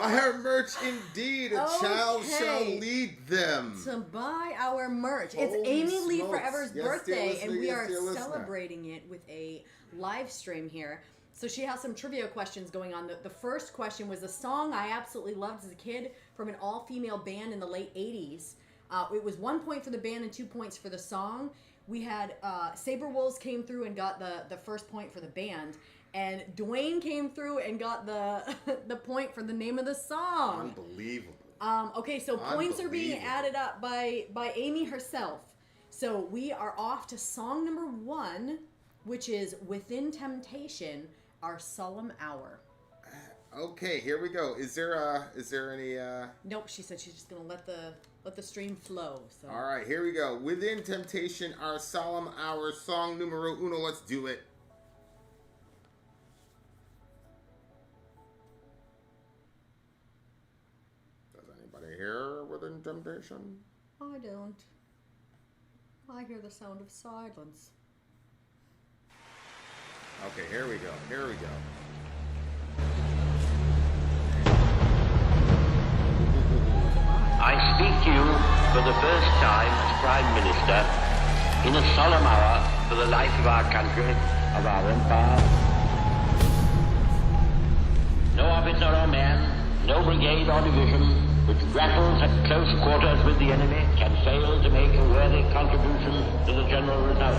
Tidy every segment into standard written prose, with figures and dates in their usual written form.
Buy our merch indeed. A child shall lead them. To buy our merch. Holy It's Amy Lee smokes. Forever's Yes, birthday, and we yes, are dear listener. celebrating it with a live stream here. So she has some trivia questions going on. The first question was a song I absolutely loved as a kid from an all-female band in the late 80s. It was 1 point for the band and 2 points for the song. We had Saber Wolves came through and got the first point for the band. And Dwayne came through and got the point for the name of the song. Unbelievable. Okay, so points are being added up by Amy herself. So we are off to song number 1, which is Within Temptation, our solemn hour. Okay, here we go. Is there any Nope, she said she's just gonna let the stream flow. So. All right, here we go. Within Temptation, our solemn hour, song numero uno. Let's do it. Hear Within Temptation? I don't. I hear the sound of silence. Okay, here we go. Here we go. I speak to you for the first time as Prime Minister in a solemn hour for the life of our country, of our empire. No officer or man, no brigade or division which grapples at close quarters with the enemy can fail to make a worthy contribution to the general result.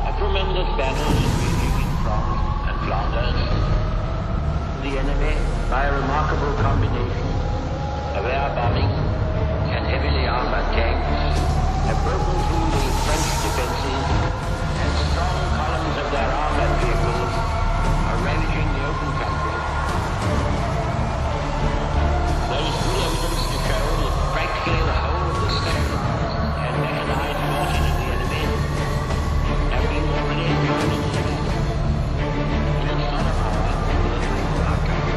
A tremendous battle is raging in France and Flanders. The enemy, by a remarkable combination of air bombing and heavily armored tanks, have broken through the French defenses, and strong columns of their armored vehicles are ravaging the open country. There is good evidence to show that practically the whole of the standard and mechanized forces of the enemy have been already joined in second. In a solemn hour, for the life of our country.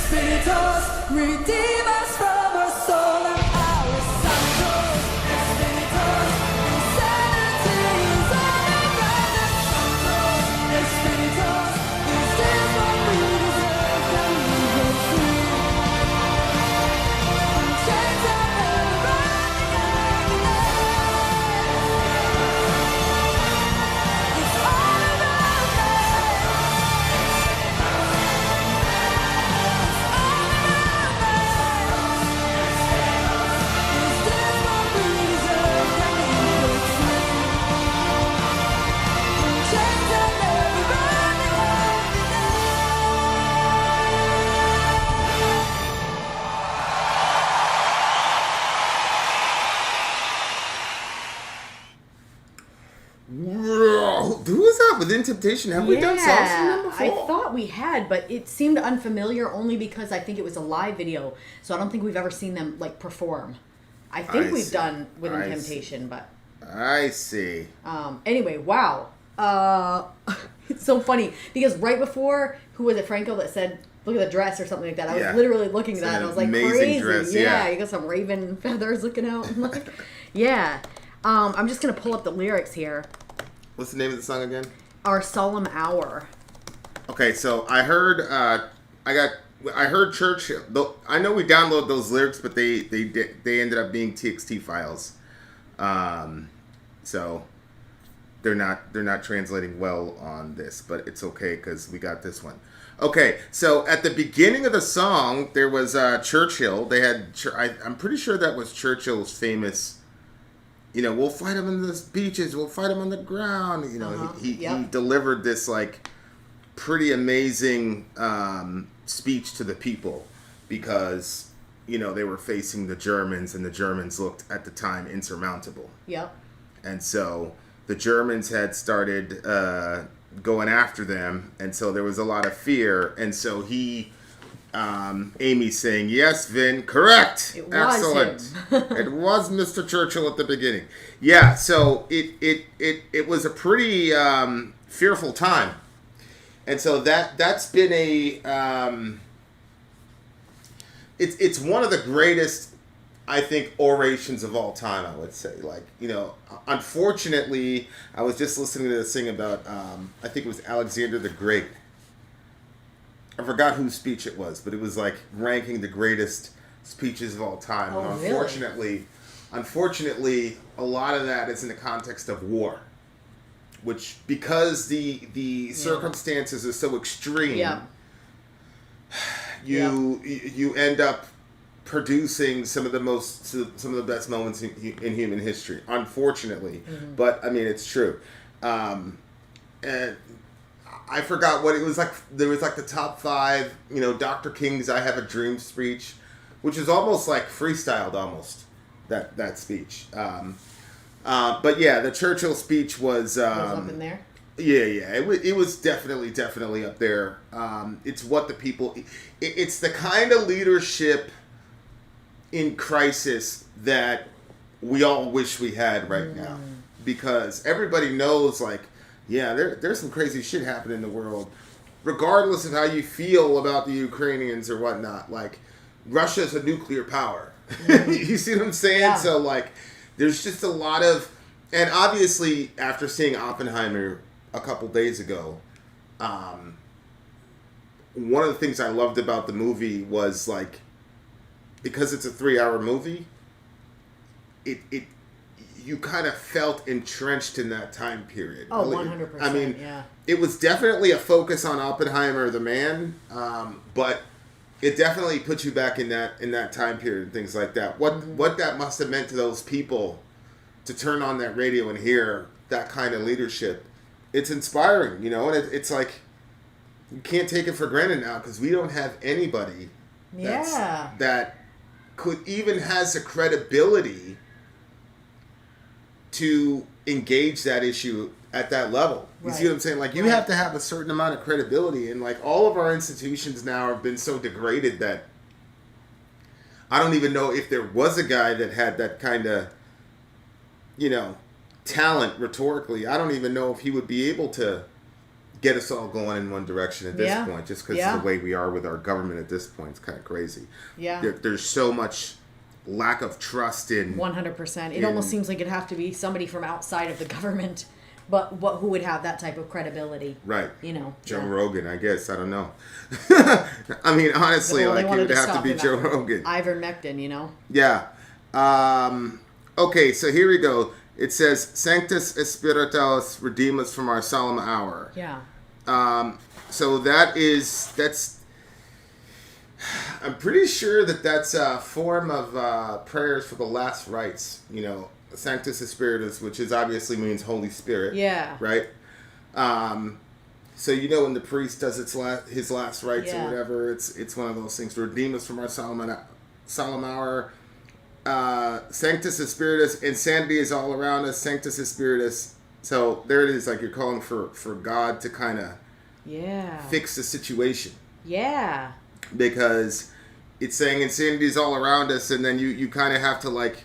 Espíritus, redeem us from our solemn hour. Santos, Espíritus, insanity is all around us. Santos, Espíritus, this is what we deserve, and we will see. Chains are never running out. It's all around us. Who was that? Within Temptation? Have we done songs from them before? I thought we had, but it seemed unfamiliar only because I think it was a live video, so I don't think we've ever seen them like perform. I think we've done Within Temptation, but I see. Anyway, wow. It's so funny because right before, who was it, Franco, that said, "Look at the dress" or something like that. I was literally looking at that, and I was like, amazing crazy. dress, yeah, you got some raven feathers looking out. Yeah. I'm just gonna pull up the lyrics here. What's the name of the song again? Our Solemn Hour. Okay, so I heard Churchill. I know we downloaded those lyrics, but they ended up being TXT files. So they're not translating well on this, but it's okay because we got this one. Okay, so at the beginning of the song, there was Churchill. They had I'm pretty sure that was Churchill's famous. We'll fight him in the beaches. We'll fight him on the ground. He delivered this like pretty amazing speech to the people because they were facing the Germans, and the Germans looked at the time insurmountable. Yep. And so the Germans had started going after them, and so there was a lot of fear. And so Amy's saying, "Yes, Vin, correct. It was excellent. him. It was Mr. Churchill at the beginning." Yeah, so it was a pretty fearful time, and so that's been it's one of the greatest, I think, orations of all time. I would say, unfortunately, I was just listening to this thing about I think it was Alexander the Great. I forgot whose speech it was, but it was like ranking the greatest speeches of all time. Oh, and really? Unfortunately, a lot of that is in the context of war, which because the circumstances are so extreme, you end up producing some of the best moments in human history. Unfortunately, but I mean it's true. And I forgot what it was like. There was like the top 5, Dr. King's "I Have a Dream" speech, which is almost like freestyled, almost that speech. But yeah, the Churchill speech was up in there. Yeah, it was definitely up there. It's what the people. It's the kind of leadership in crisis that we all wish we had right now, because everybody knows like. Yeah, there's some crazy shit happening in the world. Regardless of how you feel about the Ukrainians or whatnot, like, Russia's a nuclear power. You see what I'm saying? Yeah. So, like, there's just a lot of... And obviously, after seeing Oppenheimer a couple days ago, one of the things I loved about the movie was, like, because it's a 3-hour movie, you kind of felt entrenched in that time period. Oh, 100%. I mean, yeah. It was definitely a focus on Oppenheimer, the man, but it definitely puts you back in that time period and things like that. What that must have meant to those people to turn on that radio and hear that kind of leadership. It's inspiring, and it's like you can't take it for granted now because we don't have anybody that could even has the credibility to engage that issue at that level. You see what I'm saying? Like, you have to have a certain amount of credibility, and like all of our institutions now have been so degraded that I don't even know if there was a guy that had that kind of, talent rhetorically. I don't even know if he would be able to get us all going in one direction at this Yeah. point, just because Yeah. of the way we are with our government at this point. It's kind of crazy. Yeah. There's so much lack of trust in 100%. It in- almost seems like it'd have to be somebody from outside of the government, but who would have that type of credibility? right. You know, Joe yeah. Rogan, I guess. I don't know. I mean, honestly, Well, they like it wanted would have to stop be him Joe after Rogan. Ivermectin, you know. Yeah. Okay, so here we go. It says, Sanctus Espiritus, redeem us from our solemn hour. Yeah. So that's, I'm pretty sure that's a form of prayers for the last rites, you know, Sanctus Espiritus, which is obviously means Holy Spirit. Yeah. Right? So you know when the priest does his last rites Yeah. or whatever, it's one of those things. Redeem us from our solemn hour. Sanctus Espiritus, insanity is all around us. Sanctus Espiritus. So there it is. Like you're calling for God to kind of Yeah. fix the situation, Yeah. because it's saying insanity is all around us, and then you kind of have to like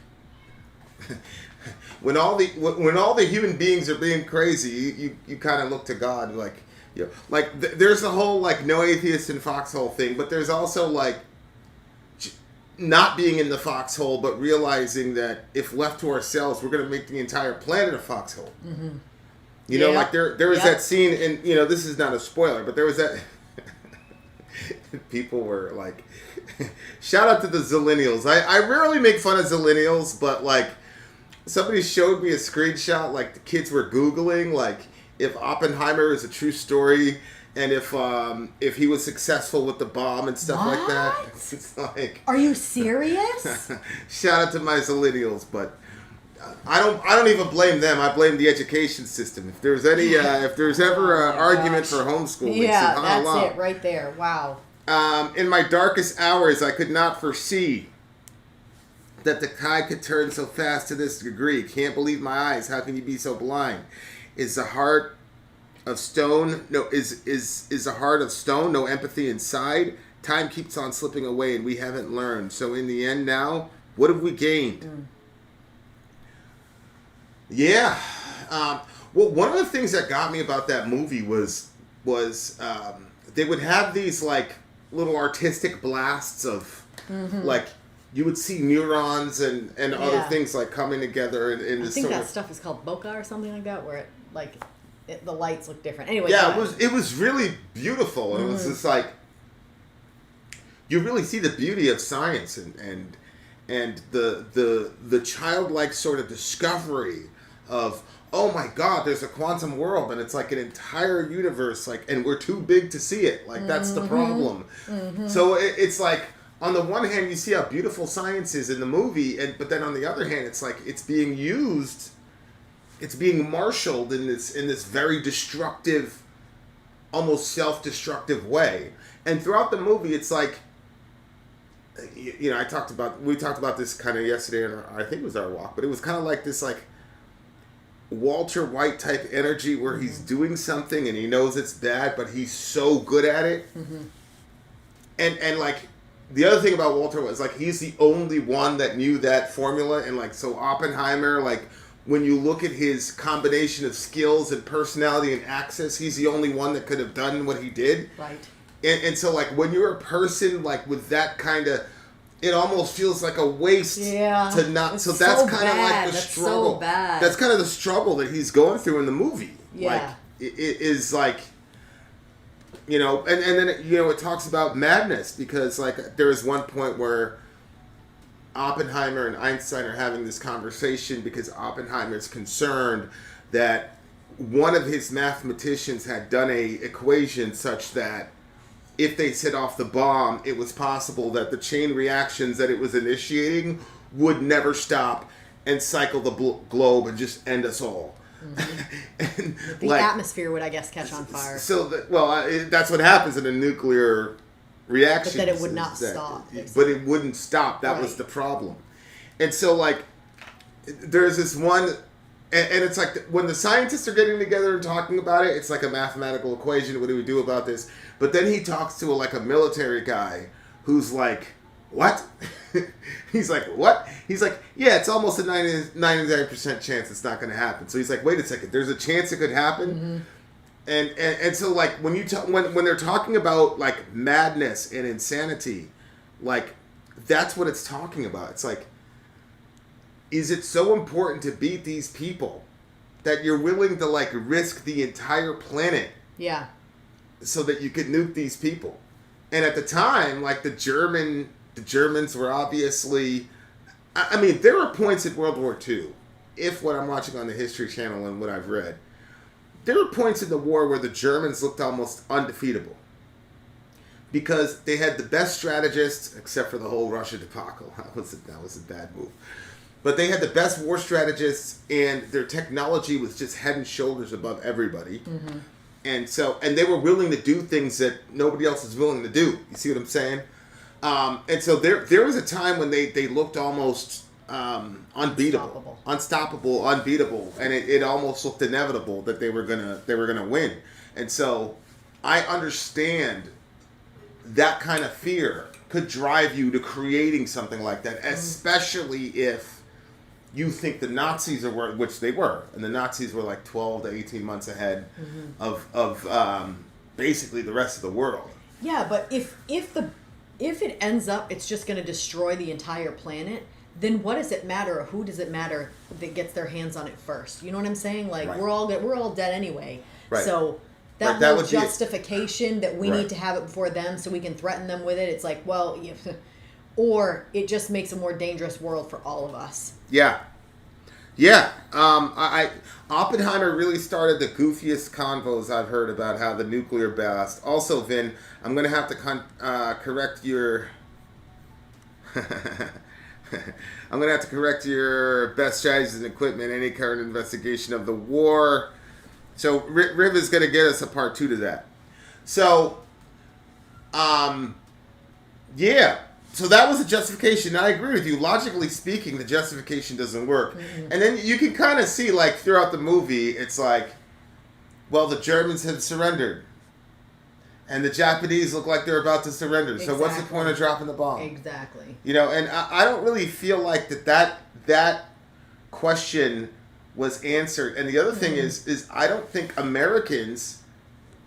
when all the human beings are being crazy, you kind of look to God, like, you know, like there's the whole like no atheist in foxhole thing, but there's also like not being in the foxhole, but realizing that if left to ourselves, we're going to make the entire planet a foxhole. Mm-hmm. You know, Yeah. like there was that scene, and you know, this is not a spoiler, but there was that. People were like, shout out to the Zillennials. I rarely make fun of Zillennials, but like somebody showed me a screenshot, like the kids were Googling, like if Oppenheimer is a true story, and if he was successful with the bomb and stuff like that. What? It's like, Are you serious? shout out to my Zillennials, but I don't even blame them. I blame the education system. If there's any, if there's ever an Oh my argument gosh. for homeschooling, Yeah, subhanAllah. that's it right there. Wow. In my darkest hours, I could not foresee that the tide could turn so fast to this degree. Can't believe my eyes. How can you be so blind? Is the heart of stone? No, is the heart of stone? No empathy inside. Time keeps on slipping away, and we haven't learned. So in the end, now, what have we gained? Yeah. Well, one of the things that got me about that movie was they would have these like little artistic blasts of like you would see neurons and other Yeah. things like coming together in I this think sort that of. stuff is called bokeh or something like that, where it like the lights look different. Anyway. Yeah, go ahead. it was really beautiful, and it was just like you really see the beauty of science and the childlike sort of discovery of, oh my God, there's a quantum world, and it's like an entire universe, like, and we're too big to see it. Like that's the problem. So it's like on the one hand you see how beautiful science is in the movie, but then on the other hand it's like it's being used. It's being marshaled in this very destructive, almost self-destructive way. And throughout the movie, it's like, you know, we talked about this kind of yesterday, in I think it was our walk, but it was kind of like this like Walter White type energy where he's doing something and he knows it's bad, but he's so good at it. And like the other thing about Walter was like he's the only one that knew that formula, and like so Oppenheimer, like when you look at his combination of skills and personality and access, he's the only one that could have done what he did. Right. And so like when you're a person like with that kind of, it almost feels like a waste to not. It's So that's so kind of like bad. the That's so struggle. bad. That's kind of the struggle that he's going through in the movie. Yeah. Like it is like, you know, and then you know it talks about madness, because like there is one point where Oppenheimer and Einstein are having this conversation because Oppenheimer is concerned that one of his mathematicians had done a equation such that if they set off the bomb, it was possible that the chain reactions that it was initiating would never stop and cycle the globe and just end us all. And, The like, atmosphere would, I guess, catch on fire. so that's what happens in a nuclear reaction. But that it would not is that- stop, But it wouldn't stop. That was Right. the problem. And so, like, there's this one, and it's like when the scientists are getting together and talking about it, it's like a mathematical equation. What do we do about this? But then he talks to a military guy who's like, what? He's like, what? He's like, yeah, it's almost a 99% chance it's not going to happen. So he's like, wait a second, there's a chance it could happen? And so like when when they're talking about like madness and insanity, like that's what it's talking about. It's like, is it so important to beat these people that you're willing to like risk the entire planet Yeah. so that you could nuke these people? And at the time, like the Germans were obviously, I mean, there were points in World War II, if what I'm watching on the History Channel and what I've read, there were points in the war where the Germans looked almost undefeatable. Because they had the best strategists, except for the whole Russia debacle. That was a bad move. But they had the best war strategists, and their technology was just head and shoulders above everybody. Mm-hmm. And they were willing to do things that nobody else is willing to do. You see what I'm saying? And so there was a time when they looked almost unbeatable, unstoppable, unbeatable, and it almost looked inevitable that they were gonna win. And so I understand that kind of fear could drive you to creating something like that, especially if you think the Nazis are, which they were, and the Nazis were like 12 to 18 months ahead of basically the rest of the world. Yeah, but if it ends up it's just going to destroy the entire planet, then what does it matter, or who does it matter that gets their hands on it first? You know what I'm saying? Like, right. we're all dead anyway. Right. So that That whole would be it. justification that we Right. need to have it before them so we can threaten them with it, it's like, well, or it just makes a more dangerous world for all of us. Yeah. Oppenheimer really started the goofiest convos I've heard about how the nuclear blast. Also, Vin, I'm going to have to correct your. I'm going to have to correct your best strategies and equipment. Any current investigation of the war. So Riv is going to get us a part 2 to that. So, yeah. So that was a justification. I agree with you. Logically speaking, the justification doesn't work. Mm-hmm. And then you can kind of see, like, throughout the movie, it's like, well, the Germans had surrendered. And the Japanese look like they're about to surrender. Exactly. So what's the point of dropping the bomb? Exactly. You know, and I don't really feel like that question was answered. And the other thing is I don't think Americans...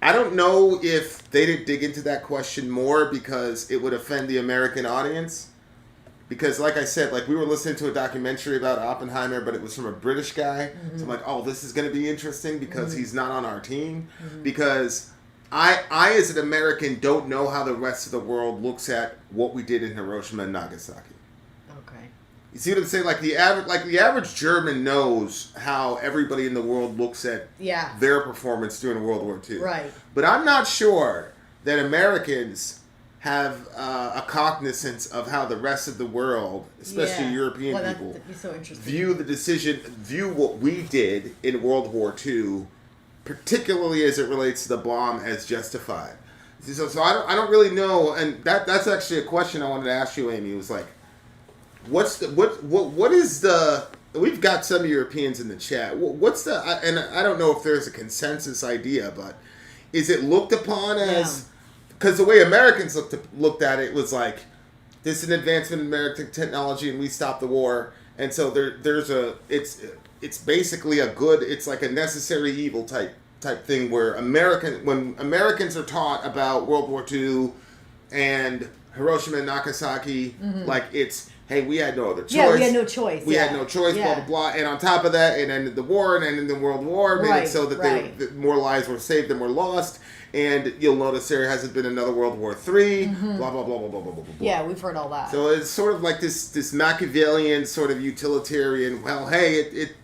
I don't know if they didn't dig into that question more because it would offend the American audience. Because, like I said, like we were listening to a documentary about Oppenheimer, but it was from a British guy. Mm-hmm. So I'm like, oh, this is going to be interesting because he's not on our team. Mm-hmm. Because I, as an American, don't know how the rest of the world looks at what we did in Hiroshima and Nagasaki. You see what I'm saying? Like the average German knows how everybody in the world looks at their performance during World War II. Right. But I'm not sure that Americans have a cognizance of how the rest of the world, especially European people, that'd be so interesting. view what we did in World War II, particularly as it relates to the bomb, as justified. So I don't really know, and that's actually a question I wanted to ask you, Amy. It was like, what is the? We've got some Europeans in the chat. What's the? And I don't know if there's a consensus idea, but is it looked upon as? Because the way Americans looked at it was like, this is an advancement in American technology, and we stopped the war, and so there's a it's basically a good. It's like a necessary evil type thing where when Americans are taught about World War II and Hiroshima and Nagasaki, like it's. Hey, we had no other choice. Yeah, we had no choice. We had no choice, blah, blah, blah. And on top of that, it ended the war and ended the World War, made it so that that more lives were saved than were lost. And you'll notice there hasn't been another World War III, blah, blah, blah, blah, blah, blah, blah, blah. Yeah, we've heard all that. So it's sort of like this Machiavellian sort of utilitarian, well, hey,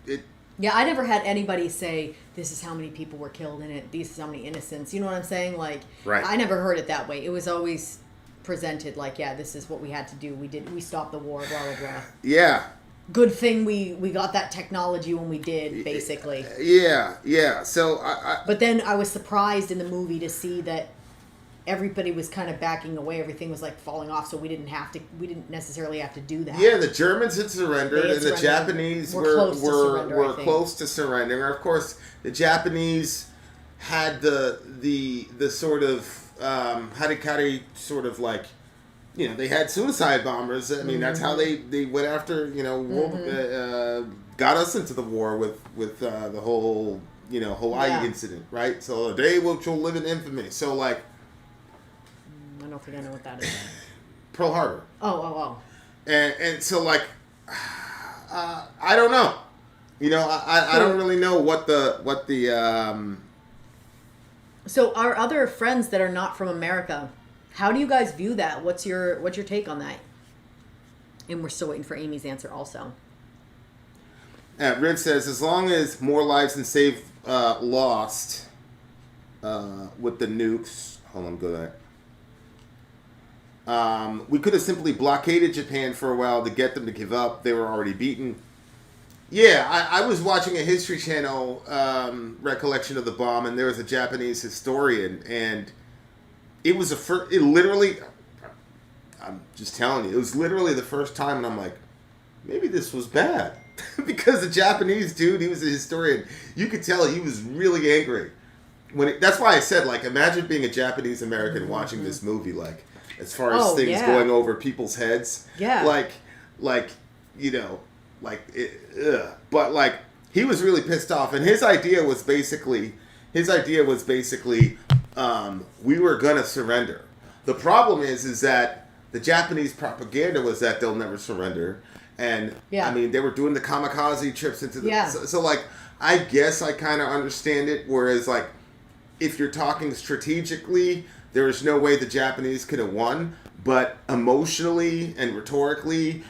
it Yeah, I never had anybody say, this is how many people were killed in it, this is how many innocents. You know what I'm saying? Like, I never heard it that way. It was always presented like, this is what we had to do. We stopped the war, blah, blah, blah. Yeah. Good thing we got that technology when we did, basically. Yeah. So But then I was surprised in the movie to see that everybody was kind of backing away. Everything was like falling off, so we didn't necessarily have to do that. Yeah, the Germans had surrendered, and the Japanese were close to surrendering. Of course, the Japanese had the sort of harikari sort of like, they had suicide bombers. I mean, that's how they went after, got us into the war with the whole Hawaii incident, right? So a day which will live in infamy. So like, I don't think I know what that is. Pearl Harbor. Oh. And so like, I don't know. I don't really know what the So our other friends that are not from America, how do you guys view that? What's your take on that? And we're still waiting for Amy's answer also. Red says, as long as more lives than saved lost with the nukes. Hold on, go back. We could have simply blockaded Japan for a while to get them to give up. They were already beaten. Yeah, I was watching a History Channel recollection of the bomb, and there was a Japanese historian, and it was I'm just telling you, it was literally the first time, and I'm like, maybe this was bad. Because the Japanese dude, he was a historian, you could tell he was really angry. That's why I said, like, imagine being a Japanese American watching this movie, like, as far as things going over people's heads. Yeah. But, like, he was really pissed off, and his idea was basically, we were gonna surrender. The problem is that the Japanese propaganda was that they'll never surrender. And, I mean, they were doing the kamikaze trips into the... Yeah. So, like, I guess I kind of understand it. Whereas, like, if you're talking strategically, there is no way the Japanese could have won. But emotionally and rhetorically,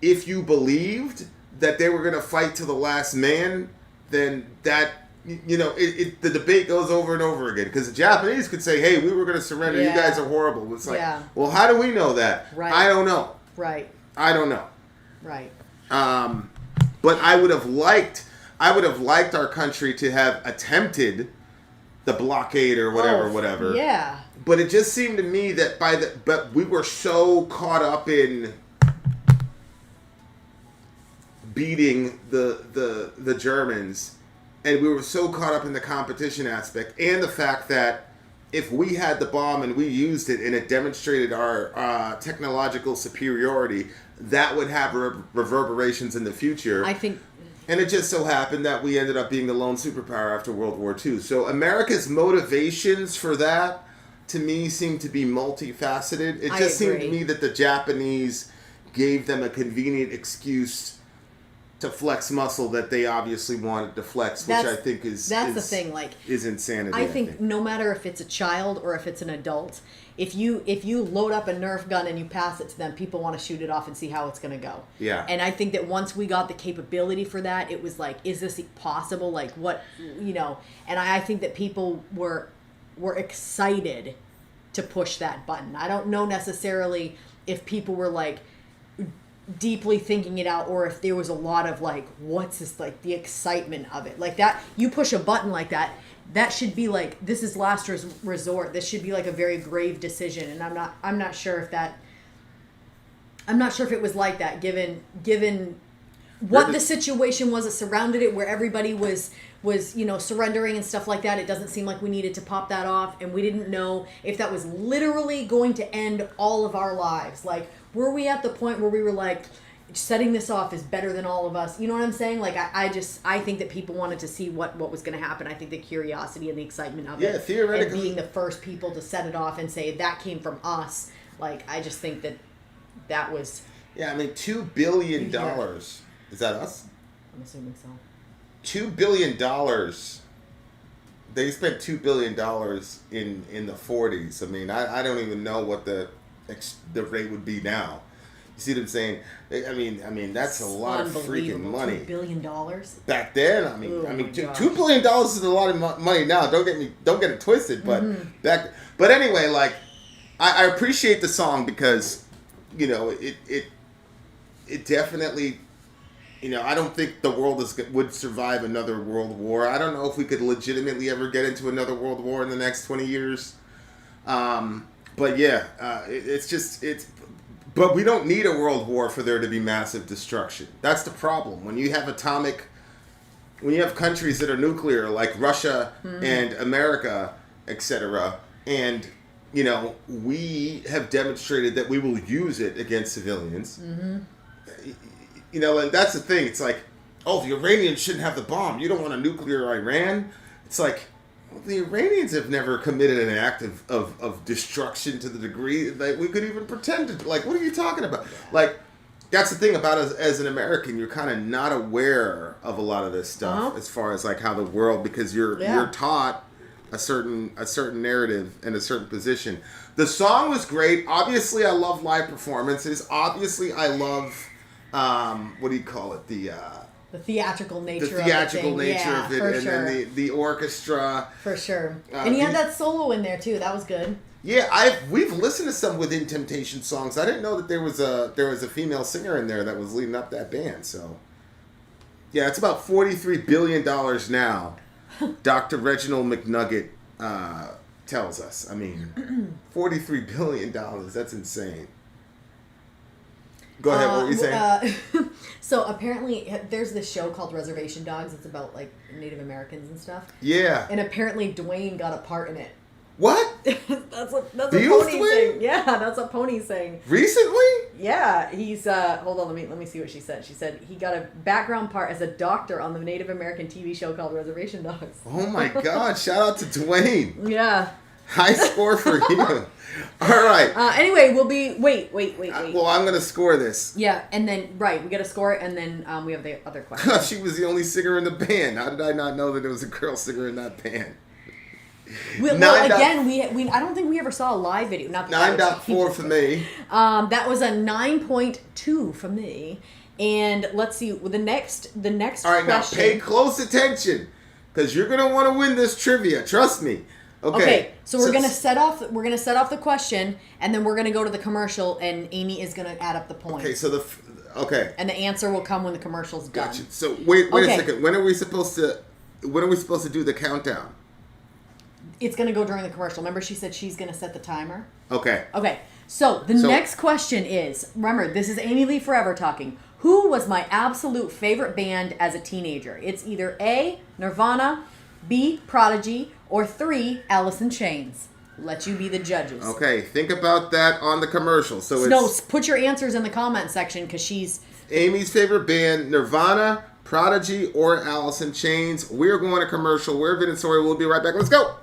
if you believed that they were going to fight to the last man, then that... the debate goes over and over again. Because the Japanese could say, hey, we were going to surrender. You guys are horrible. It's like, well, how do we know that? Right. I don't know. Right. I don't know. Right. But I would have liked our country to have attempted the blockade or whatever. Yeah. But it just seemed to me that but we were so caught up in beating the Germans, and we were so caught up in the competition aspect and the fact that if we had the bomb and we used it and it demonstrated our technological superiority, that would have reverberations in the future. I think... And it just so happened that we ended up being the lone superpower after World War II. So America's motivations for that, to me, seem to be multifaceted. It just seemed to me that the Japanese gave them a convenient excuse to flex muscle that they obviously wanted to flex, which I think is the thing. Like, is insanity. I think no matter if it's a child or if it's an adult, if you load up a Nerf gun and you pass it to them, people want to shoot it off and see how it's going to go. Yeah. And I think that once we got the capability for that, it was like, is this possible? Like, what, And I think that people were excited to push that button. I don't know necessarily if people were like deeply thinking it out, or if there was a lot of like, what's this, like the excitement of it, like that. You push a button like that, that should be like, this is last resort. This should be like a very grave decision, and I'm not sure if it was like that, given what the situation was that surrounded it, where everybody was surrendering and stuff like that. It doesn't seem like we needed to pop that off, and we didn't know if that was literally going to end all of our lives. Like, were we at the point where we were like, setting this off is better than all of us? You know what I'm saying? Like, I think that people wanted to see what was going to happen. I think the curiosity and the excitement of it, theoretically, and being the first people to set it off and say that came from us. Like, I just think that was... Yeah, I mean, $2 billion. Is that us? I'm assuming so. $2 billion. They spent $2 billion in the 40s. I mean, I don't even know what the rate would be now. You see what I'm saying? I mean that's a lot of freaking money. $2 billion back then. $2 billion is a lot of money now. Don't get it twisted. But but anyway, like, I appreciate the song because it definitely. I don't think the world would survive another world war. I don't know if we could legitimately ever get into another world war in the next 20 years. But yeah, but we don't need a world war for there to be massive destruction. That's the problem. When you have countries that are nuclear, like Russia and America, etc., and we have demonstrated that we will use it against civilians. And that's the thing. It's like, oh, the Iranians shouldn't have the bomb. You don't want a nuclear Iran. It's like, well, the Iranians have never committed an act of destruction to the degree that we could even pretend to. Like, what are you talking about? Like, that's the thing about us as an American. You're kind of not aware of a lot of this stuff as far as like how the world, because you're taught a certain narrative and a certain position. The song was great. Obviously, I love live performances. Obviously, I love what do you call it? The theatrical nature of it, for and sure. then the orchestra. For sure. And he had that solo in there too. That was good. Yeah, we've listened to some Within Temptation songs. I didn't know that there was a female singer in there that was leading up that band. So, yeah, it's about $43 billion now. Dr. Reginald McNugget tells us. I mean, $43 billion. That's insane. Go ahead. What were you saying? So apparently, there's this show called Reservation Dogs. It's about like Native Americans and stuff. Yeah. And apparently, Dwayne got a part in it. What? that's what Pony's saying. Yeah, that's what Pony's saying. Recently? Yeah, he's hold on, let me see what she said. She said he got a background part as a doctor on the Native American TV show called Reservation Dogs. Oh my God! Shout out to Dwayne. Yeah. High score for you. All right. Anyway, we'll be wait. Well, I'm gonna score this. Yeah, and then we gotta score it, and then we have the other question. She was the only singer in the band. How did I not know that there was a girl singer in that band? Well, again, we I don't think we ever saw a live video. Not 9.4 for me. That was a 9.2 for me. And let's see the next All right, question. now pay close attention, because you're gonna want to win this trivia. Trust me. Okay. So we're gonna set off the question, and then we're gonna go to the commercial, and Amy is gonna add up the points. Okay. So and the answer will come when the commercial's done. Gotcha. So wait a second. When are we supposed to do the countdown? It's going to go during the commercial. Remember, she said she's going to set the timer? Okay. Okay. So, the next question is, remember, this is Amy Lee Forever talking. Who was my absolute favorite band as a teenager? It's either A, Nirvana, B, Prodigy, or 3, Alice in Chains. Let you be the judges. Okay. Think about that on the commercial. No, put your answers in the comment section, because she's... Amy's favorite band, Nirvana, Prodigy, or Alice in Chains. We're going to commercial. We're Vin and Sori. We'll be right back. Let's go.